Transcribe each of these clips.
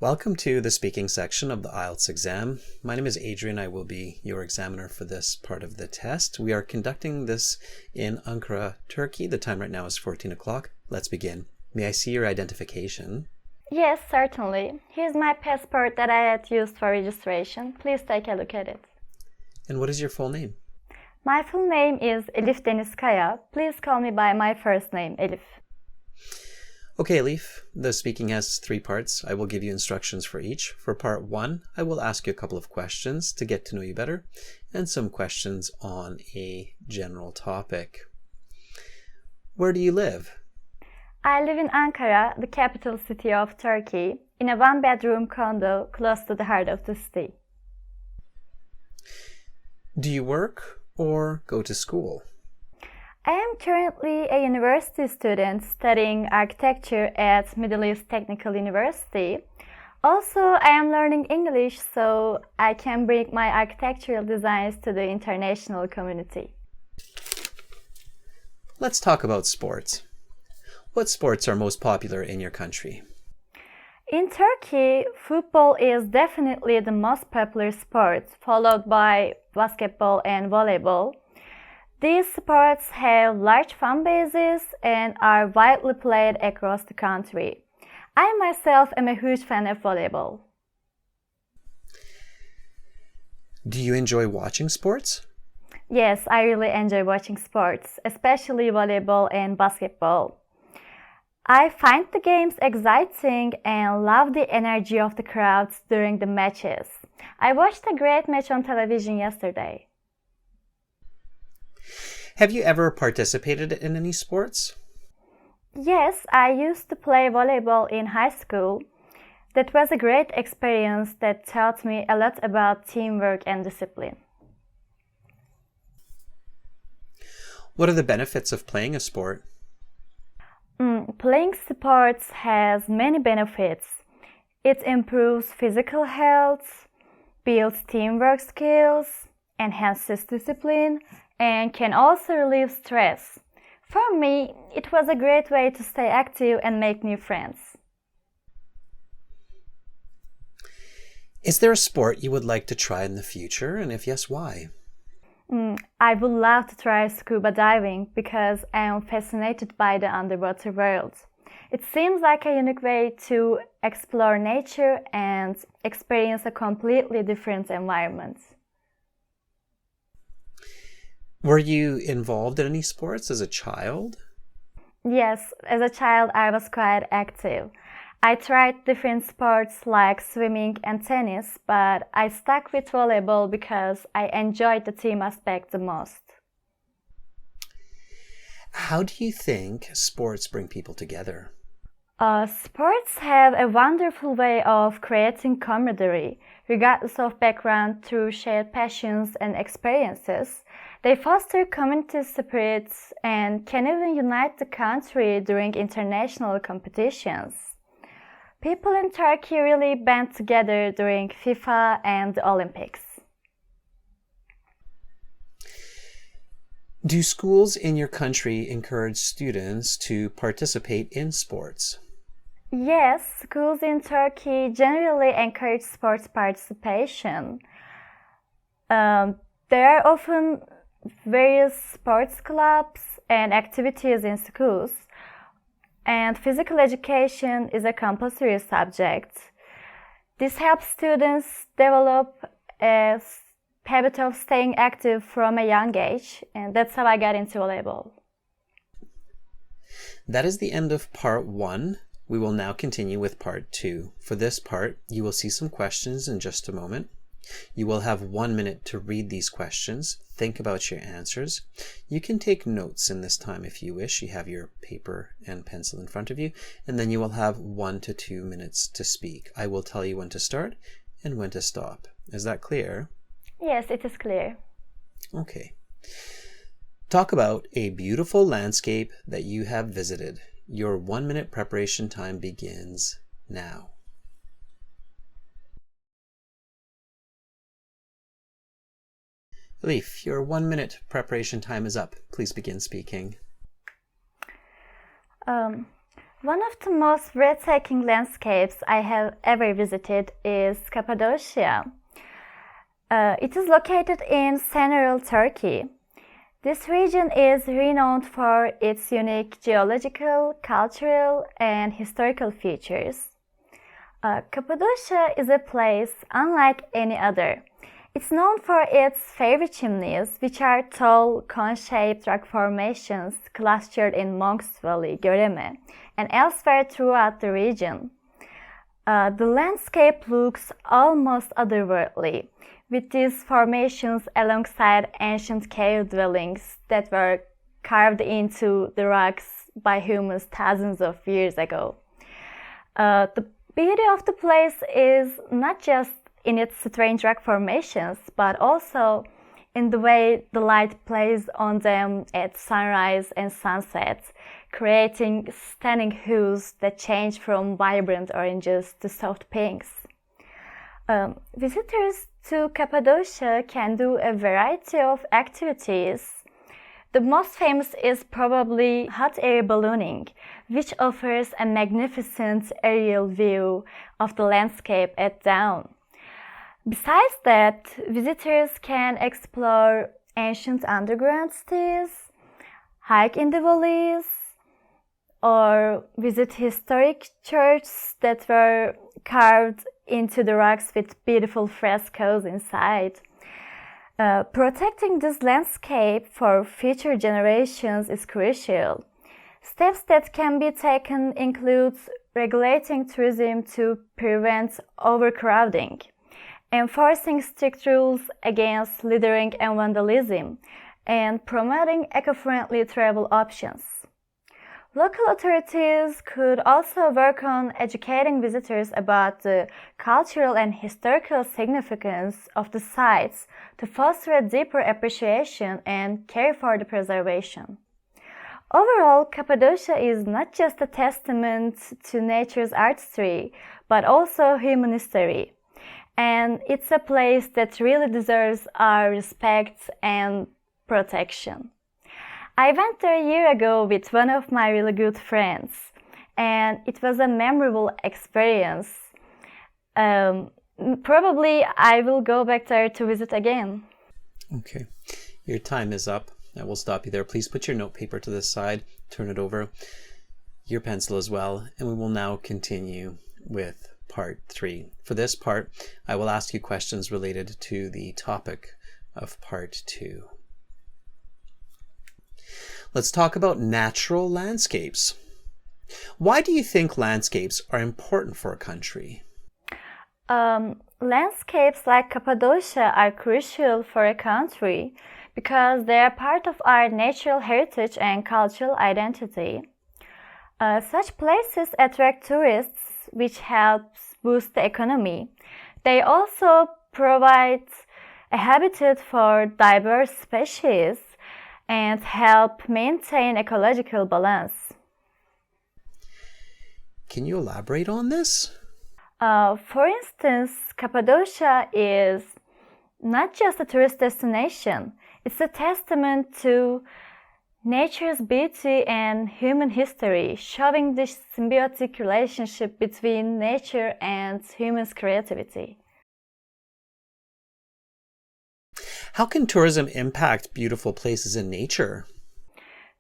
Welcome to the speaking section of the IELTS exam. My name is Adrian. I will be your examiner for this part of the test. We are conducting this in Ankara, Turkey. The time right now is 14 o'clock. Let's begin. May I see your identification? Yes, certainly. Here's my passport that I had used for registration. Please take a look at it. And what is your full name? My full name is Elif Denizkaya. Please call me by my first name, Elif. Okay, Elif, the speaking has 3 parts. I will give you instructions for each. For part 1, I will ask you a couple of questions to get to know you better and some questions on a general topic. Where do you live? I live in Ankara, the capital city of Turkey, in a one-bedroom condo close to the heart of the city. Do you work or go to school? I am currently a university student studying architecture at Middle East Technical University. Also, I am learning English so I can bring my architectural designs to the international community. Let's talk about sports. What sports are most popular in your country? In Turkey, football is definitely the most popular sport, followed by basketball and volleyball. These sports have large fan bases and are widely played across the country. I myself am a huge fan of volleyball. Do you enjoy watching sports? Yes, I really enjoy watching sports, especially volleyball and basketball. I find the games exciting and love the energy of the crowds during the matches. I watched a great match on television yesterday. Have you ever participated in any sports? Yes, I used to play volleyball in high school. That was a great experience that taught me a lot about teamwork and discipline. What are the benefits of playing a sport? Playing sports has many benefits. It improves physical health, builds teamwork skills, enhances discipline, and can also relieve stress. For me, it was a great way to stay active and make new friends. Is there a sport you would like to try in the future, and if yes, why? I would love to try scuba diving because I am fascinated by the underwater world. It seems like a unique way to explore nature and experience a completely different environment. Were you involved in any sports as a child? Yes, as a child I was quite active. I tried different sports like swimming and tennis, but I stuck with volleyball because I enjoyed the team aspect the most. How do you think sports bring people together? Sports have a wonderful way of creating camaraderie, regardless of background, through shared passions and experiences. They foster community spirit and can even unite the country during international competitions. People in Turkey really band together during FIFA and the Olympics. Do schools in your country encourage students to participate in sports? Yes, schools in Turkey generally encourage sports participation. There are often various sports clubs and activities in schools, and physical education is a compulsory subject. This helps students develop a habit of staying active from a young age, and that's how I got into volleyball. That is the end of part 1. We will now continue with part 2. For this part, you will see some questions in just a moment. You will have 1 minute to read these questions, think about your answers. You can take notes in this time if you wish. You have your paper and pencil in front of you, and then you will have 1 to 2 minutes to speak. I will tell you when to start and when to stop. Is that clear? Yes, it is clear. Okay. Talk about a beautiful landscape that you have visited. Your 1 minute preparation time begins now. Elif, your 1 minute preparation time is up. Please begin speaking. One of the most breathtaking landscapes I have ever visited is Cappadocia. It is located in central Turkey. This region is renowned for its unique geological, cultural, and historical features. Cappadocia is a place unlike any other. It's known for its fairy chimneys, which are tall, cone-shaped rock formations clustered in Monk's Valley, Göreme, and elsewhere throughout the region. The landscape looks almost otherworldly, with these formations alongside ancient cave dwellings that were carved into the rocks by humans thousands of years ago. The beauty of the place is not just in its strange rock formations, but also in the way the light plays on them at sunrise and sunset, creating stunning hues that change from vibrant oranges to soft pinks. Visitors to Cappadocia can do a variety of activities. The most famous is probably hot air ballooning, which offers a magnificent aerial view of the landscape at dawn. Besides that, visitors can explore ancient underground cities, hike in the valleys, or visit historic churches that were carved into the rocks with beautiful frescoes inside. Protecting this landscape for future generations is crucial. Steps that can be taken include regulating tourism to prevent overcrowding, enforcing strict rules against littering and vandalism, and promoting eco-friendly travel options. Local authorities could also work on educating visitors about the cultural and historical significance of the sites to foster a deeper appreciation and care for the preservation. Overall, Cappadocia is not just a testament to nature's artistry, but also human history. And it's a place that really deserves our respect and protection. I went there a year ago with one of my really good friends, and it was a memorable experience. Probably I will go back there to visit again. Okay, your time is up. I will stop you there. Please put your note paper to the side, turn it over, your pencil as well, and we will now continue with part 3. For this part, I will ask you questions related to the topic of part 2. Let's talk about natural landscapes. Why do you think landscapes are important for a country? Landscapes like Cappadocia are crucial for a country because they are part of our natural heritage and cultural identity. Such places attract tourists, which helps boost the economy. They also provide a habitat for diverse species and help maintain ecological balance. Can you elaborate on this? For instance, Cappadocia is not just a tourist destination. It's a testament to nature's beauty and human history, showing this symbiotic relationship between nature and humans' creativity. How can tourism impact beautiful places in nature?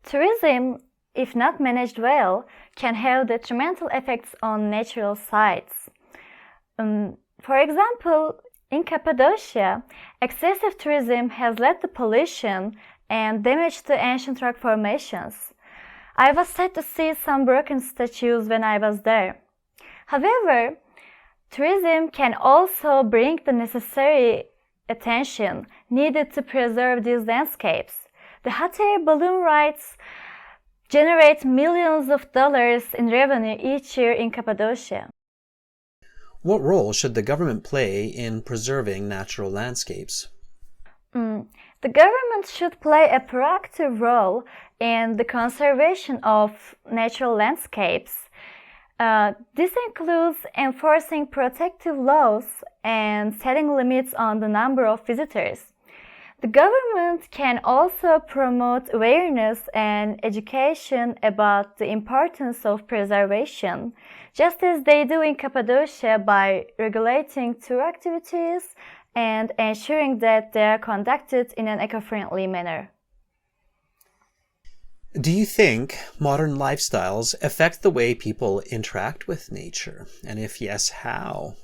Tourism, if not managed well, can have detrimental effects on natural sites. For example, in Cappadocia, excessive tourism has led to pollution and damage to ancient rock formations. I was sad to see some broken statues when I was there. However, tourism can also bring the necessary attention needed to preserve these landscapes. The hot air balloon rides generate millions of dollars in revenue each year in Cappadocia. What role should the government play in preserving natural landscapes? The government should play a proactive role in the conservation of natural landscapes. This includes enforcing protective laws and setting limits on the number of visitors. The government can also promote awareness and education about the importance of preservation, just as they do in Cappadocia by regulating tour activities and ensuring that they are conducted in an eco-friendly manner. Do you think modern lifestyles affect the way people interact with nature? And if yes, how?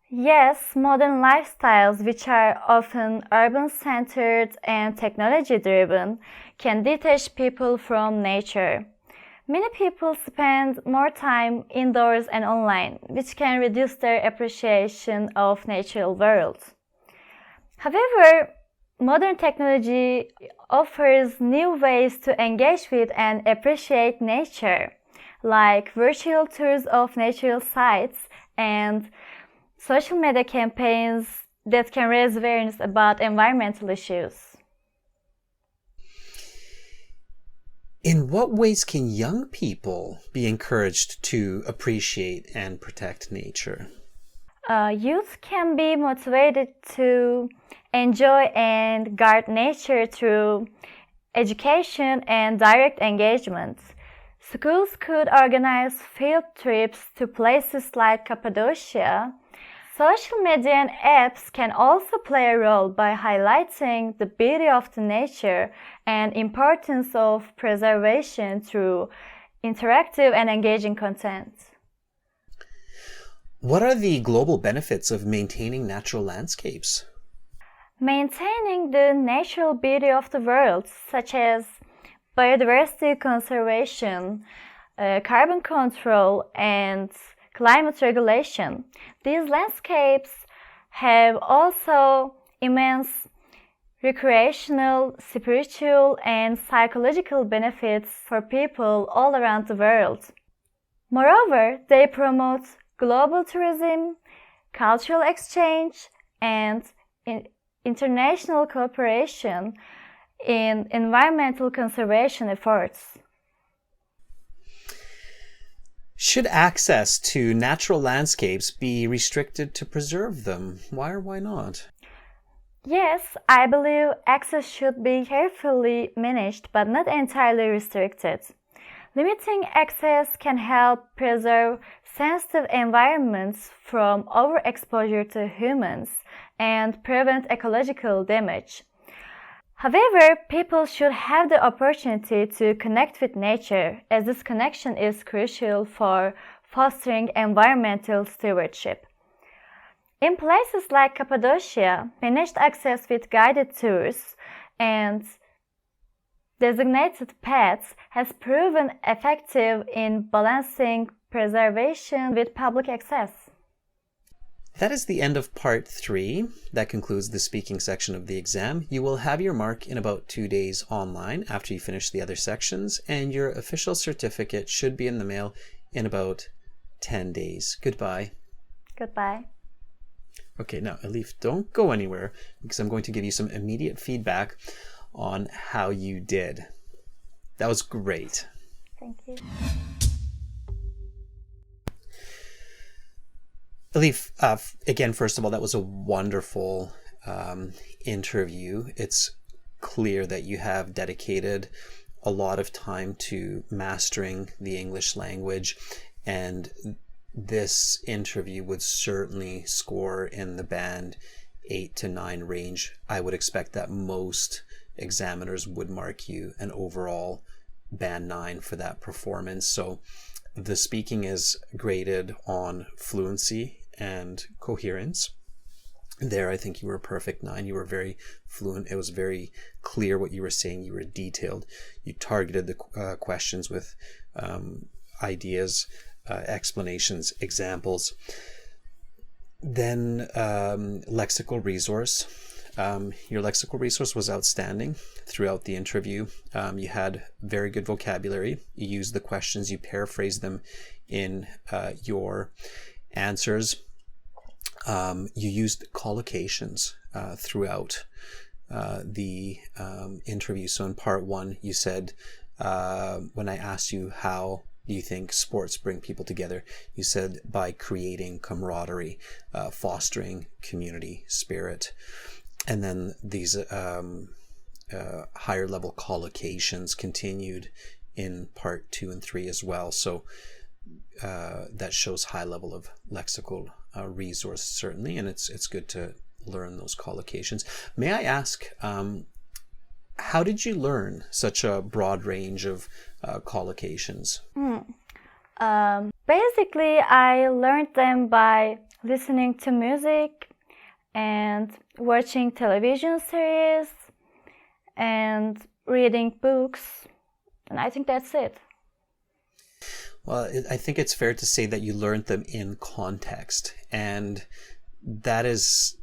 Yes, modern lifestyles, which are often urban-centered and technology-driven, can detach people from nature. Many people spend more time indoors and online, which can reduce their appreciation of natural world. However, modern technology offers new ways to engage with and appreciate nature, like virtual tours of natural sites and social media campaigns that can raise awareness about environmental issues. In what ways can young people be encouraged to appreciate and protect nature? Youth can be motivated to enjoy and guard nature through education and direct engagement. Schools could organize field trips to places like Cappadocia. Social media and apps can also play a role by highlighting the beauty of the nature and importance of preservation through interactive and engaging content. What are the global benefits of maintaining natural landscapes? Maintaining the natural beauty of the world, such as biodiversity conservation, carbon control, and climate regulation. These landscapes have also immense recreational, spiritual, and psychological benefits for people all around the world. Moreover, they promote global tourism, cultural exchange, and international cooperation in environmental conservation efforts. Should access to natural landscapes be restricted to preserve them? Why or why not? Yes, I believe access should be carefully managed but not entirely restricted. Limiting access can help preserve sensitive environments from overexposure to humans and prevent ecological damage. However, people should have the opportunity to connect with nature, as this connection is crucial for fostering environmental stewardship. In places like Cappadocia, managed access with guided tours and designated paths has proven effective in balancing preservation with public access. That is the end of part 3. That concludes the speaking section of the exam. You will have your mark in about 2 days online after you finish the other sections, and your official certificate should be in the mail in about 10 days. Goodbye. Goodbye. Okay, now Elif, don't go anywhere because I'm going to give you some immediate feedback on how you did. That was great. Thank you. Elif, again, first of all, that was a wonderful interview. It's clear that you have dedicated a lot of time to mastering the English language, and this interview would certainly score in the band 8 to 9 range. I would expect that most examiners would mark you an overall band 9 for that performance. So the speaking is graded on fluency and coherence. There, I think you were a perfect 9. You were very fluent. It was very clear what you were saying. You were detailed. You targeted the questions with ideas, explanations, examples. Then lexical resource. Your lexical resource was outstanding throughout the interview. You had very good vocabulary. You used the questions. You paraphrased them in your answers. You used collocations throughout the interview. So in part 1, you said, when I asked you how do you think sports bring people together, you said by creating camaraderie, fostering community spirit. and then these higher level collocations continued in part 2 and 3 as well. So that shows high level of lexical resource, certainly, and it's good to learn those collocations. May I ask, how did you learn such a broad range of collocations? Basically, I learned them by listening to music and watching television series and reading books, and I think that's it. Well, I think it's fair to say that you learned them in context, and that is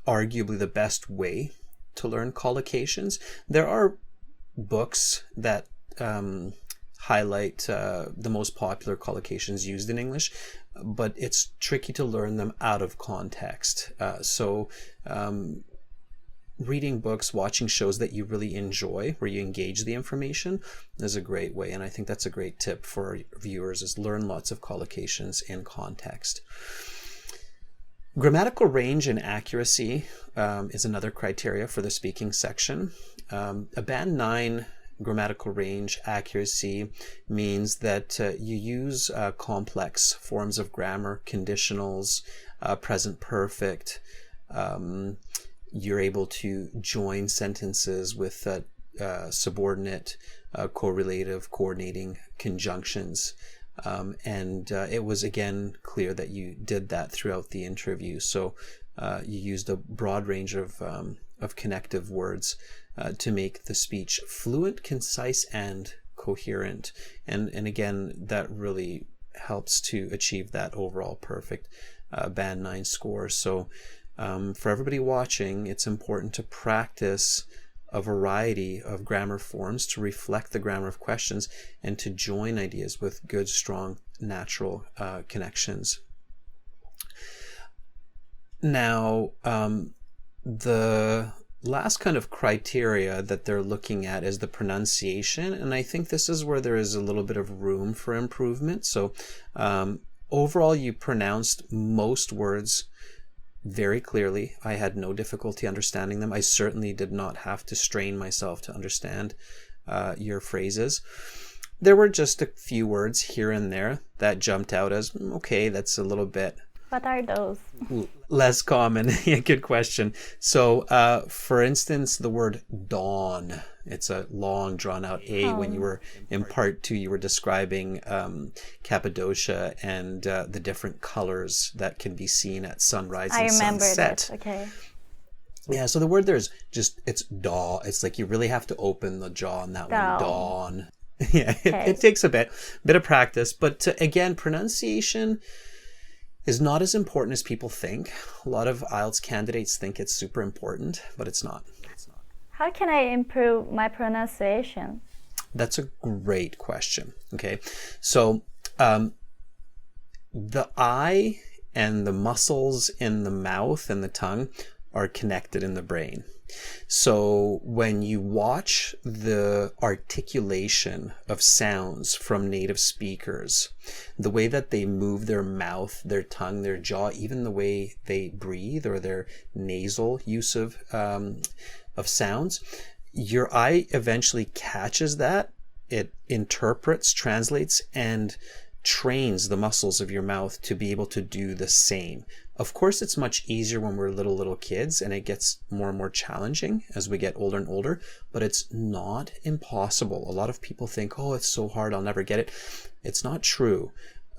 arguably the best way to learn collocations. There are books that highlight the most popular collocations used in English, but it's tricky to learn them out of context. So reading books, watching shows that you really enjoy, where you engage the information, is a great way. And I think that's a great tip for viewers, is learn lots of collocations in context. Grammatical range and accuracy is another criteria for the speaking section. A band 9 grammatical range accuracy means that you use complex forms of grammar, conditionals, present perfect. You're able to join sentences with subordinate, correlative, coordinating conjunctions. And it was again clear that you did that throughout the interview. So you used a broad range of connective words to make the speech fluent, concise, and coherent. And again, that really helps to achieve that overall perfect band 9 score. So for everybody watching, it's important to practice a variety of grammar forms to reflect the grammar of questions and to join ideas with good, strong, natural connections. Now, the last kind of criteria that they're looking at is the pronunciation, and I think this is where there is a little bit of room for improvement. So overall, you pronounced most words very clearly. I had no difficulty understanding them. I certainly did not have to strain myself to understand your phrases. There were just a few words here and there that jumped out as, okay, that's a little bit... What are those? Less common. Yeah, good question. So, for instance, the word dawn. It's a long, drawn-out A. When you were in part 2, you were describing Cappadocia and the different colors that can be seen at sunrise and sunset. I remember that. Okay. Yeah, so the word there is just, it's dawn. It's like you really have to open the jaw on that one. Dawn. Yeah, it takes a bit of practice. But again, pronunciation is not as important as people think. A lot of IELTS candidates think it's super important, but it's not. How can I improve my pronunciation? That's a great question. Okay, so the eye and the muscles in the mouth and the tongue are connected in the brain. So when you watch the articulation of sounds from native speakers, the way that they move their mouth, their tongue, their jaw, even the way they breathe or their nasal use of sounds, your eye eventually catches that. It interprets, translates, and trains the muscles of your mouth to be able to do the same. Of course, it's much easier when we're little kids, and it gets more and more challenging as we get older and older, but it's not impossible. A lot of people think, oh, it's so hard, I'll never get it. It's not true.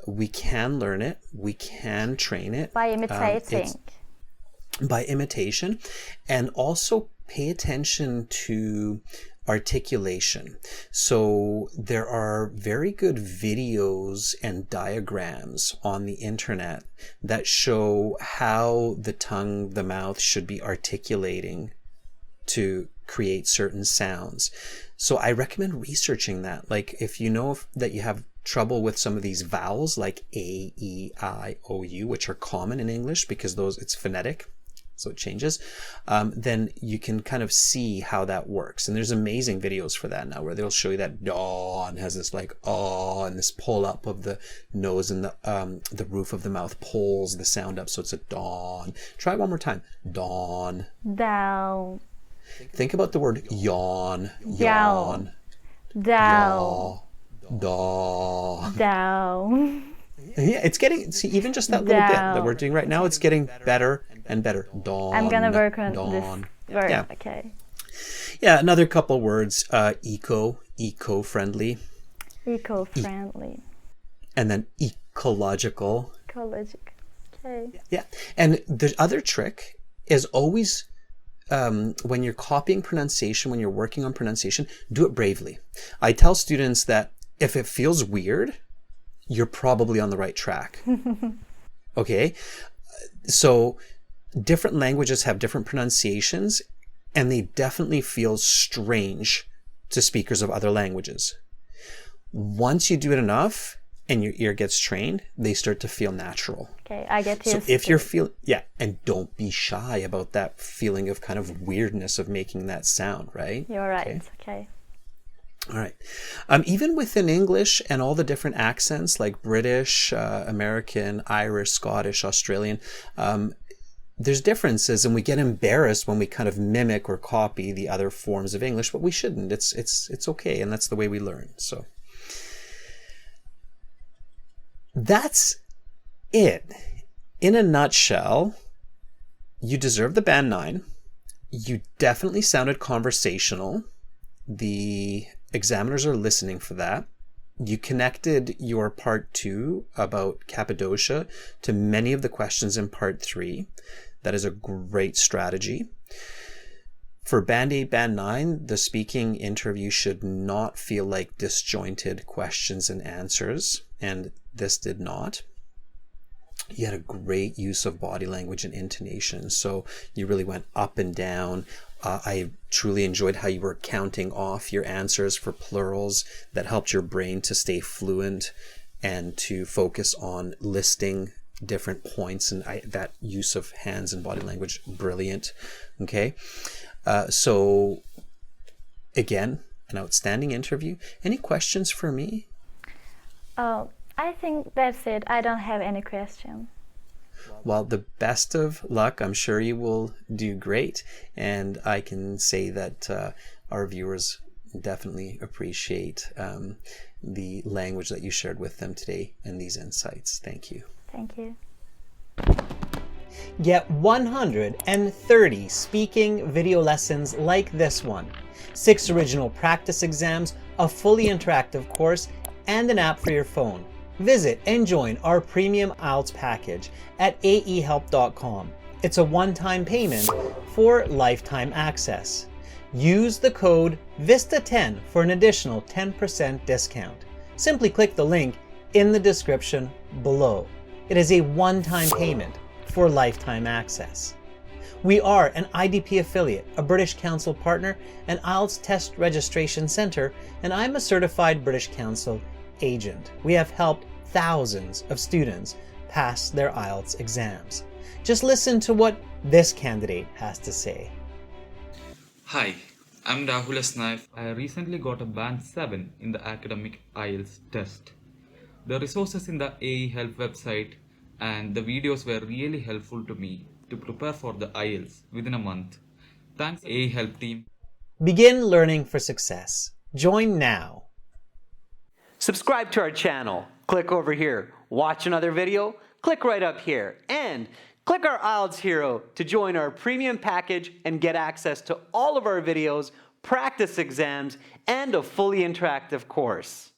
We can learn it. We can train it. By imitating. By imitation, and also pay attention to articulation. So there are very good videos and diagrams on the internet that show how the tongue, the mouth should be articulating to create certain sounds. So I recommend researching that. Like if you know that you have trouble with some of these vowels like A, E, I, O, U, which are common in English because it's phonetic. so it changes, then you can kind of see how that works. And there's amazing videos for that now where they'll show you that dawn has this like and this pull up of the nose, and the roof of the mouth pulls the sound up, so it's a dawn. Try it one more time. Dawn. Down. Think about the word yawn. Down. Down. Daw. Down. Yeah, it's getting, see, even just that little bit that we're doing right now, it's getting better and better. Dawn. I'm gonna work on dawn. this word. Yeah. Okay. Yeah, another couple words. Eco-friendly. Eco-friendly. And then ecological. Ecological. Okay. Yeah. And the other trick is always, when you're copying pronunciation, when you're working on pronunciation, do it bravely. I tell students that if it feels weird, you're probably on the right track. Okay? So different languages have different pronunciations, and they definitely feel strange to speakers of other languages. Once you do it enough and your ear gets trained, they start to feel natural. Okay, I get used So if you're feeling, and don't be shy about that feeling of kind of weirdness of making that sound, right? You're right. Okay. All right. Even within English and all the different accents like British, American, Irish, Scottish, Australian, there's differences, and we get embarrassed when we kind of mimic or copy the other forms of English, but we shouldn't. It's okay, and that's the way we learn. So that's it. In a nutshell, you deserve the band 9. You definitely sounded conversational. The examiners are listening for that. You connected your part 2 about Cappadocia to many of the questions in part 3. That is a great strategy. For band 8, band 9, the speaking interview should not feel like disjointed questions and answers, and this did not. You had a great use of body language and intonation, so you really went up and down. I truly enjoyed how you were counting off your answers for plurals. That helped your brain to stay fluent and to focus on listing different points, and that use of hands and body language, brilliant. Okay, so again, an outstanding interview. Any questions for me? I think that's it. I don't have any question. Well, the best of luck. I'm sure you will do great. And I can say that our viewers definitely appreciate the language that you shared with them today and these insights. Thank you. Thank you. Get 130 speaking video lessons like this one, 6 original practice exams, a fully interactive course, and an app for your phone. Visit and join our premium IELTS package at aehelp.com. It's a one-time payment for lifetime access. Use the code VISTA10 for an additional 10% discount. Simply click the link in the description below. It is a one-time payment for lifetime access. We are an IDP affiliate, a British Council partner, an IELTS test registration center, and I'm a certified British Council agent. We have helped thousands of students pass their IELTS exams. Just listen to what this candidate has to say. Hi, I'm Rahul Asnaif. I recently got a band 7 in the academic IELTS test. The resources in the AE Help website and the videos were really helpful to me to prepare for the IELTS within a month. Thanks AE Help team. Begin learning for success. Join now. Subscribe to our channel. Click over here. Watch another video. Click right up here. And click our IELTS Hero to join our premium package and get access to all of our videos, practice exams, and a fully interactive course.